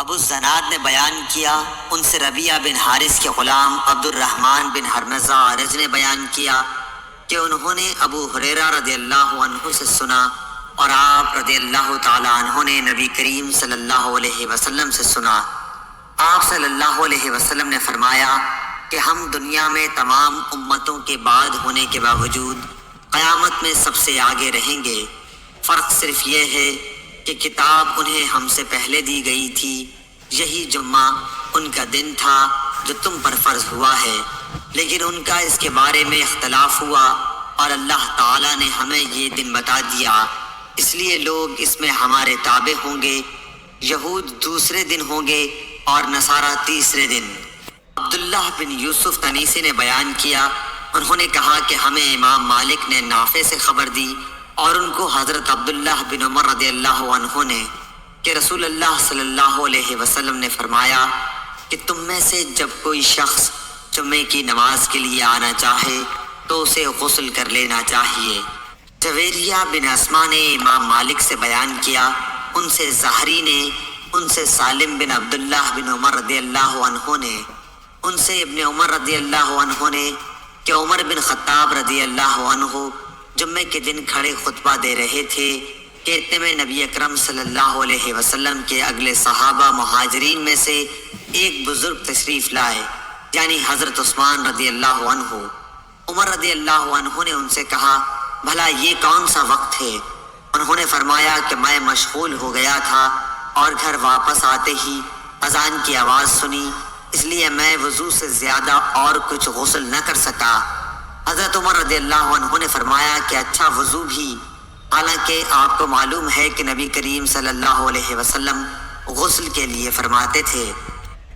ابو الزناد نے بیان کیا، ان سے ربیعہ بن حارث کے غلام عبد الرحمن بن حرمزہ رج نے بیان کیا کہ انہوں نے ابو ہریرہ رضی اللہ عنہ سے سنا اور آپ رضی اللہ تعالیٰ عنہ نے نبی کریم صلی اللہ علیہ وسلم سے سنا۔ آپ صلی اللہ علیہ وسلم نے فرمایا کہ ہم دنیا میں تمام امتوں کے بعد ہونے کے باوجود قیامت میں سب سے آگے رہیں گے، فرق صرف یہ ہے کہ کتاب انہیں ہم سے پہلے دی گئی تھی، یہی جمعہ ان کا دن تھا جو تم پر فرض ہوا ہے، لیکن ان کا اس کے بارے میں اختلاف ہوا اور اللہ تعالیٰ نے ہمیں یہ دن بتا دیا، اس لیے لوگ اس میں ہمارے تابع ہوں گے۔ یہود دوسرے دن ہوں گے اور نصارہ تیسرے دن۔ عبداللہ بن یوسف تنیسی نے بیان کیا، انہوں نے کہا کہ ہمیں امام مالک نے نافع سے خبر دی اور ان کو حضرت عبداللہ بن عمر رضی اللہ عنہ نے کہ رسول اللہ صلی اللہ علیہ وسلم نے فرمایا کہ تم میں سے جب کوئی شخص جمعے کی نماز کے لیے آنا چاہے تو اسے غسل کر لینا چاہیے۔ جویریہ بن اسما نے امام مالک سے بیان کیا، ان سے زہری نے، ان سے سالم بن عبداللہ بن عمر رضی اللہ عنہ نے، ان سے ابن عمر رضی اللہ عنہ نے کہ عمر بن خطاب رضی اللہ عنہ جمعے کے دن کھڑے خطبہ دے رہے تھے کہ اتنے میں نبی اکرم صلی اللہ علیہ وسلم کے اگلے صحابہ مہاجرین میں سے ایک بزرگ تشریف لائے، یعنی حضرت عثمان رضی اللہ عنہ۔ عمر رضی اللہ عنہ نے ان سے کہا، بھلا یہ کون سا وقت ہے؟ انہوں نے فرمایا کہ میں مشغول ہو گیا تھا اور گھر واپس آتے ہی اذان کی آواز سنی، اس لیے میں وضو سے زیادہ اور کچھ غسل نہ کر سکا۔ حضرت عمر رضی اللہ عنہ نے فرمایا کہ اچھا وضو بھی، حالانکہ آپ کو معلوم ہے کہ نبی کریم صلی اللہ علیہ وسلم غسل کے لیے فرماتے تھے۔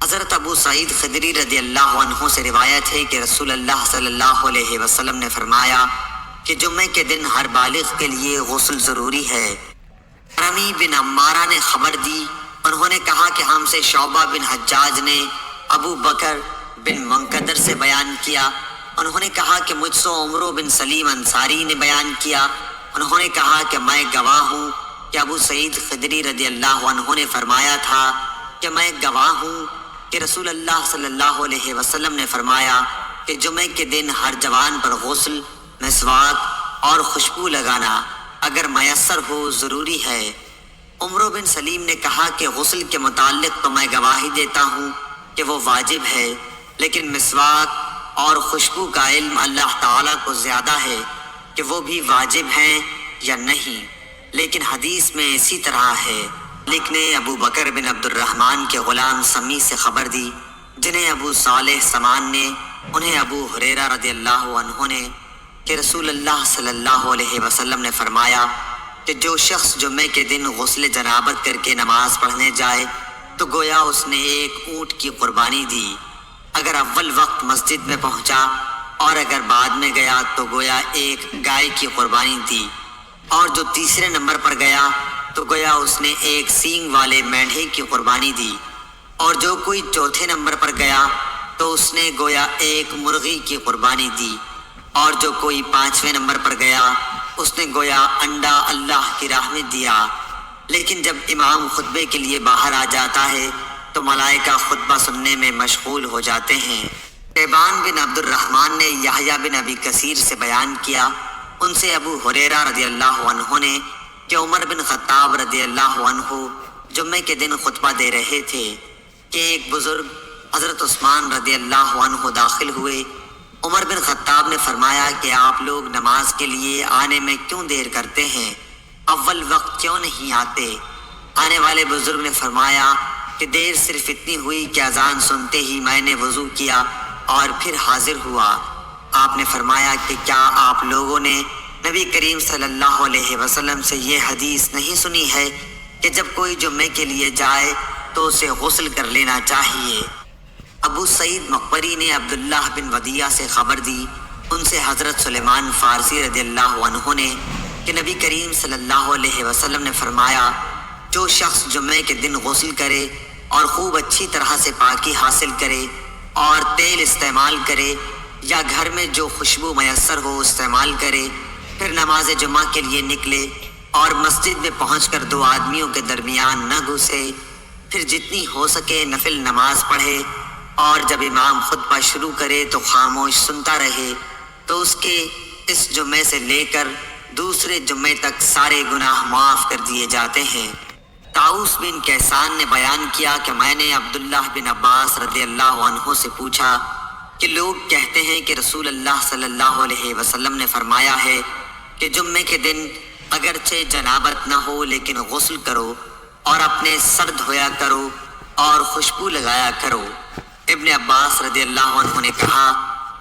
حضرت ابو سعید خدری رضی اللہ عنہ سے روایت ہے کہ رسول اللہ صلی اللہ علیہ وسلم نے فرمایا کہ جمعے کے دن ہر بالغ کے لیے غسل ضروری ہے۔ رمی بن عمارہ نے خبر دی، انہوں نے کہا کہ ہم سے شعبہ بن حجاج نے ابو بکر بن منقدر سے بیان کیا، انہوں نے کہا کہ مجھ سے عمرو بن سلیم انصاری نے بیان کیا، انہوں نے کہا کہ میں گواہ ہوں کہ ابو سعید خدری رضی اللہ عنہ نے فرمایا تھا کہ میں گواہ ہوں کہ رسول اللہ صلی اللہ علیہ وسلم نے فرمایا کہ جمعے کے دن ہر جوان پر غسل، مسواک اور خوشبو لگانا اگر میسر ہو ضروری ہے۔ عمرو بن سلیم نے کہا کہ غسل کے متعلق تو میں گواہی دیتا ہوں کہ وہ واجب ہے، لیکن مسواک اور خوشبو کا علم اللہ تعالیٰ کو زیادہ ہے کہ وہ بھی واجب ہیں یا نہیں، لیکن حدیث میں اسی طرح ہے۔ مالک نے ابو بکر بن عبد الرحمن کے غلام سمی سے خبر دی، جنہیں ابو صالح سمان نے، انہیں ابو ہریرہ رضی اللہ عنہ نے کہ رسول اللہ صلی اللہ علیہ وسلم نے فرمایا کہ جو شخص جمعے کے دن غسل جنابت کر کے نماز پڑھنے جائے تو گویا اس نے ایک اونٹ کی قربانی دی، اگر اول وقت مسجد میں پہنچا، اور اگر بعد میں گیا تو گویا ایک گائے کی قربانی دی، اور جو تیسرے نمبر پر گیا تو گویا اس نے ایک سینگ والے مینڈھے کی قربانی دی، اور جو کوئی چوتھے نمبر پر گیا تو اس نے گویا ایک مرغی کی قربانی دی، اور جو کوئی پانچویں نمبر پر گیا اس نے گویا انڈا اللہ کی راہ میں دیا۔ لیکن جب امام خطبے کے لیے باہر آ جاتا ہے تو ملائکہ خطبہ سننے میں مشغول ہو جاتے ہیں۔ شیبان بن عبد الرحمن نے یحییٰ بن ابی کثیر سے بیان کیا، ان سے ابو ہریرہ رضی اللہ عنہ نے کہ عمر بن خطاب رضی اللہ عنہ جمعے کے دن خطبہ دے رہے تھے کہ ایک بزرگ حضرت عثمان رضی اللہ عنہ داخل ہوئے۔ عمر بن خطاب نے فرمایا کہ آپ لوگ نماز کے لیے آنے میں کیوں دیر کرتے ہیں، اول وقت کیوں نہیں آتے؟ آنے والے بزرگ نے فرمایا کہ دیر صرف اتنی ہوئی کہ اذان سنتے ہی میں نے وضو کیا اور پھر حاضر ہوا۔ آپ نے فرمایا کہ کیا آپ لوگوں نے نبی کریم صلی اللہ علیہ وسلم سے یہ حدیث نہیں سنی ہے کہ جب کوئی جمعے کے لیے جائے تو اسے غسل کر لینا چاہیے؟ ابو سعید مقبری نے عبداللہ بن ودیعہ سے خبر دی، ان سے حضرت سلیمان فارسی رضی اللہ عنہ نے کہ نبی کریم صلی اللہ علیہ وسلم نے فرمایا جو شخص جمعے کے دن غسل کرے اور خوب اچھی طرح سے پاکی حاصل کرے اور تیل استعمال کرے یا گھر میں جو خوشبو میسر ہو استعمال کرے، پھر نماز جمعہ کے لیے نکلے اور مسجد میں پہنچ کر دو آدمیوں کے درمیان نہ گھسے، پھر جتنی ہو سکے نفل نماز پڑھے، اور جب امام خطبہ شروع کرے تو خاموش سنتا رہے، تو اس کے اس جمعے سے لے کر دوسرے جمعے تک سارے گناہ معاف کر دیے جاتے ہیں۔ طاؤس بن کیسان نے بیان کیا کہ میں نے عبداللہ بن عباس رضی اللہ عنہ سے پوچھا کہ لوگ کہتے ہیں کہ رسول اللہ صلی اللہ علیہ وسلم نے فرمایا ہے کہ جمعے کے دن اگرچہ جنابت نہ ہو لیکن غسل کرو اور اپنے سر دھویا کرو اور خوشبو لگایا کرو۔ ابن عباس رضی اللہ عنہ نے کہا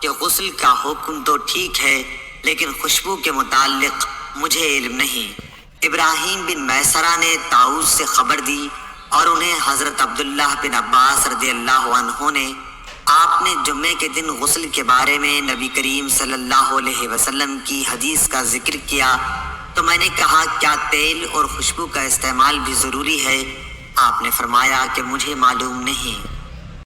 کہ غسل کا حکم تو ٹھیک ہے لیکن خوشبو کے متعلق مجھے علم نہیں۔ ابراہیم بن میسرہ نے طاؤس سے خبر دی اور انہیں حضرت عبداللہ بن عباس رضی اللہ عنہ نے آپ نے جمعے کے دن غسل کے بارے میں نبی کریم صلی اللہ علیہ وسلم کی حدیث کا ذکر کیا تو میں نے کہا کیا تیل اور خوشبو کا استعمال بھی ضروری ہے؟ آپ نے فرمایا کہ مجھے معلوم نہیں۔